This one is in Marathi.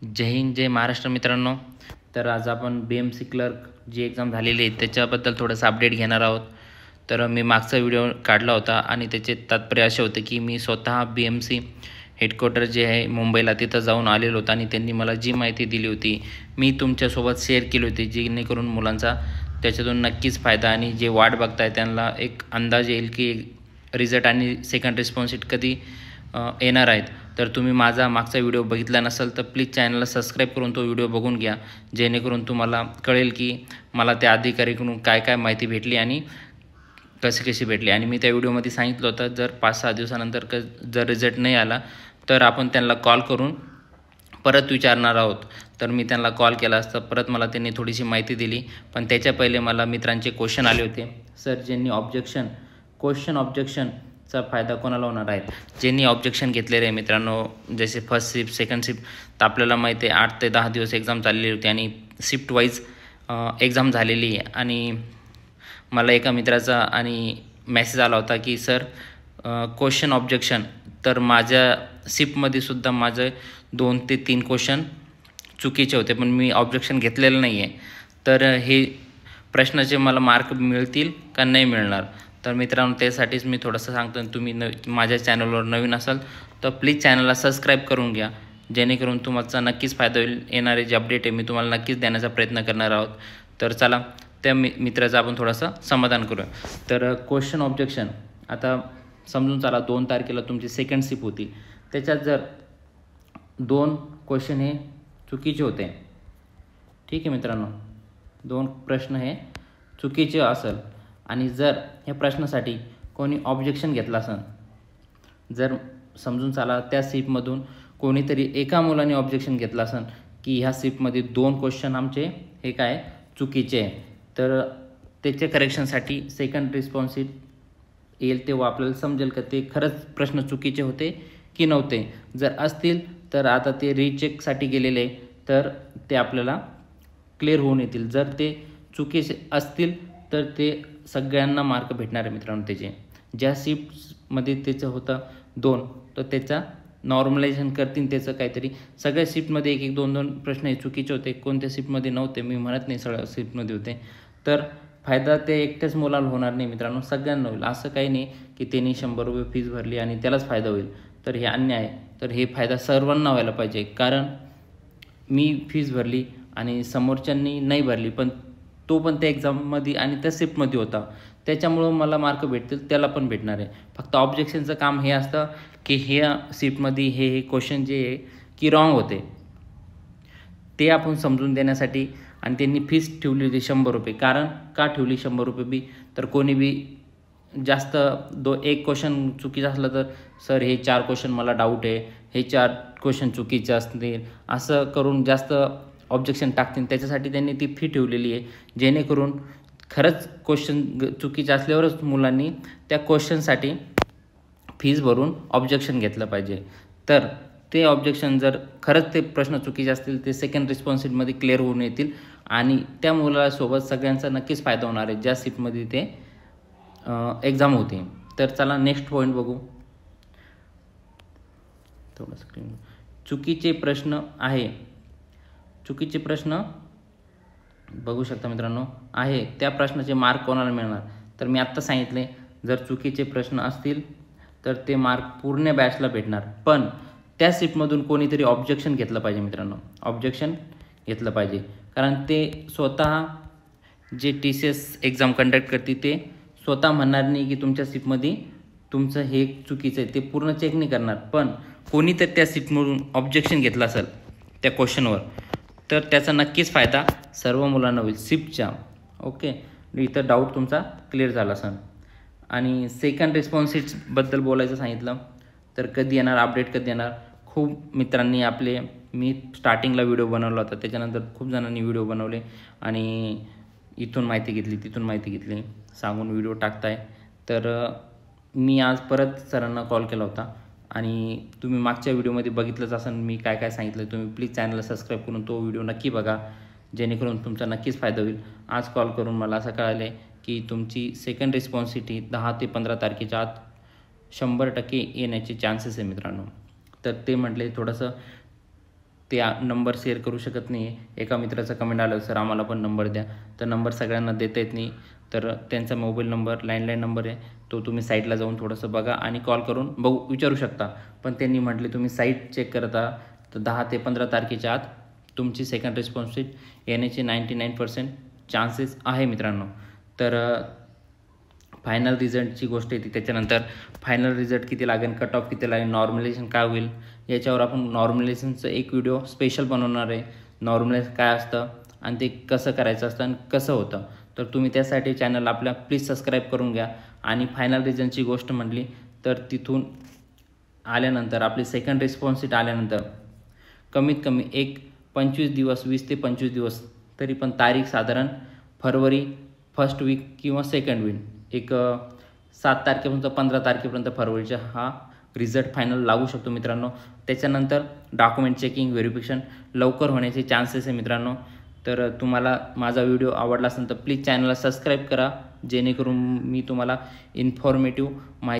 जय हिंद, जय महाराष्ट्र मित्रांनो. तर आज आपण BMC क्लर्क जी एक्झाम झालेली आहे त्याच्याबद्दल थोडंसं अपडेट घेणार आहोत. तर मी मागचा व्हिडिओ काढला होता आणि त्याचे तात्पर्य असे होते की मी स्वतः BMC हेडक्वार्टर जे आहे मुंबईला तिथं जाऊन आलेलो होतो आणि त्यांनी मला जी माहिती दिली होती मी तुमच्यासोबत शेअर केली होती, जेणेकरून मुलांचा त्याच्यातून नक्कीच फायदा आणि जे वाट बघताय त्यांना एक अंदाज येईल की रिझल्ट आणि सेकंड रिस्पॉन्स कधी येणार आहेत. तर तुम्ही माझा मागचा व्हिडिओ बघितला नसेल तर प्लीज चॅनलला सबस्क्राईब करून तो व्हिडिओ बघून घ्या, जेणेकरून तुम्हाला कळेल की मला त्या अधिकारीकडून काय काय माहिती भेटली आणि कशी भेटली. आणि मी त्या व्हिडिओमध्ये सांगितलं होतं जर 5-6 दिवसानंतर जर रिझल्ट नाही आला तर आपण त्यांना कॉल करून परत विचारणार आहोत. तर मी त्यांना कॉल केला असता, परत मला त्यांनी थोडीशी माहिती दिली. पण त्याच्या पहिले मला मित्रांचे क्वेश्चन आले होते, सर ज्यांनी ऑब्जेक्शनचा फायदा कोणाला होणार आहे. ज्यांनी ऑब्जेक्शन घेतलेले आहे मित्रांनो, जसे फर्स्ट शिफ्ट सेकंड शिफ्ट, तर आपल्याला माहिती आहे 8 ते 10 दिवस एक्झाम चाललेली होती आणि शिफ्ट वाईज एक्झाम झालेली आहे. आणि मला एका मित्राचा आणि मेसेज आला होता की सर क्वेश्चन ऑब्जेक्शन, तर माझ्या शिफ्टमध्ये सुद्धा माझं 2 ते 3 क्वेश्चन चुकीचे होते, पण मी ऑब्जेक्शन घेतलेलं नाही आहे. तर हे प्रश्नाचे मला मार्क मिळतील का नाही मिळणार. तर मित्रांनो त्यासाठीच मी थोडंसं सांगतो, तुम्ही माझ्या चॅनलवर नवीन असाल तर प्लीज चॅनलला सबस्क्राईब करून घ्या, जेणेकरून तुम्हाला नक्कीच फायदा होईल. येणारे जे अपडेट आहे मी तुम्हाला नक्कीच देण्याचा प्रयत्न करणार आहोत. तर चला त्या मित्राचं आपण थोडंसं समाधान करूया. तर क्वेश्चन ऑब्जेक्शन, आता समजून चला 2 तारखेला तुमची सेकंड शिफ्ट होती, त्याच्यात जर 2 क्वेश्चन हे चुकीचे होते, ठीक आहे मित्रांनो, 2 प्रश्न हे चुकीचे असेल आणि जर ह्या प्रश्नासाठी कोणी ऑब्जेक्शन घेतला असेल, जर समजून चला त्या शिफ्टमधून कोणीतरी एका मुलाने ऑब्जेक्शन घेतला असेल की ह्या शिफ्टमध्ये 2 क्वेश्चन आमचे हे काय चुकीचे आहे, तर त्याच्या करेक्शनसाठी सेकंड रिस्पॉन्स येईल तेव्हा आपल्याला समजेल का ते खरंच प्रश्न चुकीचे होते की नव्हते. जर असतील तर आता ते रीचेकसाठी गेलेले तर ते आपल्याला क्लिअर होऊन येतील. जर ते चुकीचे असतील तर ते सगळ्यांना मार्क भेटणार आहे मित्रांनो. त्याचे ज्या शिफ्टमध्ये त्याचं होतं 2, तर त्याचा नॉर्मलायझेशन करतील त्याचं काहीतरी. सगळ्या शिफ्टमध्ये 1-1, 2-2 प्रश्न हे चुकीचे होते, कोणत्या शिफ्टमध्ये नव्हते मी म्हणत नाही, सगळ्या शिफ्टमध्ये होते. तर फायदा ते एकट्याच मुलाला होणार नाही मित्रांनो, सगळ्यांना होईल. असं काही नाही की त्यांनी 100 रुपये फीस भरली आणि त्यालाच फायदा होईल, तर हे अन्याय आहे. तर हे फायदा सर्वांना व्हायला पाहिजे, कारण मी फीस भरली आणि समोरच्यांनी नाही भरली, पण तो पण त्या एक्झाममध्ये आणि त्या शिफ्टमध्ये होता, त्याच्यामुळं मला मार्क भेटतील, त्याला पण भेटणार आहे. फक्त ऑब्जेक्शनचं काम हे असतं की ह्या शिफ्टमध्ये हे क्वेश्चन जे आहे की रॉंग होते, ते आपण समजून देण्यासाठी. आणि त्यांनी फीस ठेवली होती 100 रुपये. कारण का ठेवली 100 रुपये बी, तर कोणी बी जास्त एक क्वेश्चन चुकीचं असलं तर सर हे 4 क्वेश्चन मला डाऊट आहे, हे 4 क्वेश्चन चुकीचे असतील, असं करून जास्त ऑब्जेक्शन टाकतील. त्याच्यासाठी त्यांनी ती फी ठेवलेली आहे, जेणेकरून खरंच क्वेश्चन चुकीचे असल्यावरच मुलांनी त्या क्वेश्चनसाठी फीस भरून ऑब्जेक्शन घेतलं पाहिजे. तर ते ऑब्जेक्शन जर खरंच ते प्रश्न चुकीचे असतील ते सेकंड रिस्पॉन्सिबलमध्ये क्लिअर होऊन येतील आणि त्या मुलासोबत सगळ्यांचा नक्कीच फायदा होणार आहे ज्या सीटमध्ये ते एक्झाम होते. तर चला नेक्स्ट पॉईंट बघू. थोडं स्क्रीन चुकीचे प्रश्न बघू शकता मित्रांनो आहे, त्या प्रश्नाचे मार्क कोणाला मिळणार. तर मी आत्ता सांगितले, जर चुकीचे प्रश्न असतील तर ते मार्क पूर्ण बॅचला भेटणार, पण त्या शिफ्टमधून कोणीतरी ऑब्जेक्शन घेतलं पाहिजे मित्रांनो, ऑब्जेक्शन घेतलं पाहिजे. कारण ते स्वतः जे TCS एक्झाम कंडक्ट करते ते स्वतः म्हणणार नाही की तुमच्या शिफ्टमध्ये तुमचं हे चुकीचं आहे, ते पूर्ण चेक नाही करणार. पण कोणीतरी त्या शिफ्टमधून ऑब्जेक्शन घेतलं असेल त्या क्वेश्चनवर, तर त्याचा नक्कीच फायदा सर्व मुलांना होईल शिफ्टच्या. ओके, इथं डाऊट तुमचा क्लिअर झाला असेल. आणि सेकंड रिस्पॉन्सिबद्दल बोलायचं सांगितलं तर कधी येणार अपडेट, कधी येणार. खूप मित्रांनी मी स्टार्टिंगला व्हिडिओ बनवला होता, त्याच्यानंतर खूप जणांनी व्हिडिओ बनवले आणि इथून माहिती घेतली तिथून माहिती घेतली सांगून व्हिडिओ टाकताय. तर मी आज परत सरांना कॉल केला होता आणि तुम्ही मागच्या व्हिडिओमध्ये बघितलंच असेल मी काय काय सांगितलं. तुम्ही प्लीज चॅनलला सबस्क्राईब करून तो व्हिडिओ नक्की बघा, जेणेकरून तुमचा नक्कीच फायदा होईल. आज कॉल करून मला असं कळालं की तुमची सेकंड रिस्पॉन्सिबिलिटी 10 ते 15 तारखेच्या आत 100% येण्याचे चान्सेस आहे मित्रांनो. तर ते म्हटले थोडंसं ते नंबर शेअर करू शकत नाही आहे. एका मित्राचा कमेंट आलं, सर आम्हाला पण नंबर द्या. तर नंबर सगळ्यांना देता येत नाही. तर त्यांचा मोबाईल नंबर लँडलाईन नंबर आहे, तो तुम्ही साईटला जाऊन थोडंसं बघा आणि कॉल करून विचारू शकता. पण त्यांनी म्हटले तुम्ही साईट चेक करत आहात, तर 10 ते 15 तारखेच्या आत तुमची सेकंड रिस्पॉन्स शीट येण्याचे 99% चान्सेस आहे मित्रांनो. तर फायनल रिझल्टची गोष्ट येते. त्याच्यानंतर फायनल रिझल्ट किती लागेल, कट ऑफ किती लागेल, नॉर्मलायझेशन काय होईल, याच्यावर आपण नॉर्मलायझेशनचं एक व्हिडिओ स्पेशल बनवणार आहे. नॉर्मलायझेशन काय असतं आणि ते कसं करायचं असतं आणि कसं होतं. तर तुम्ही त्यासाठी चॅनल आपल्या प्लीज सबस्क्राईब करून घ्या. आणि फायनल रिझल्टची गोष्ट म्हटली तर तिथून आल्यानंतर आपली सेकंड रिस्पॉन्स शीट आल्यानंतर कमीत कमी एक 25 दिवस, 20 ते 25 दिवस, तरी पण तारीख साधारण फरवरी फर्स्ट वीक किंवा सेकंड वीक, एक 7 तारखेपासून 15 तारखेपर्यंत फरवरीचा हा रिझल्ट फायनल लागू शकतो मित्रांनो. त्याच्यानंतर डॉक्युमेंट चेकिंग, व्हेरिफिकेशन लवकर होण्याचे चान्सेस आहे मित्रांनो. तर तुम्हाला माझा व्हिडिओ आवडला असेल तर प्लीज चॅनलला सबस्क्राईब करा, जेणेकरून मी तुम्हाला इन्फॉर्मेटिव्ह माहिती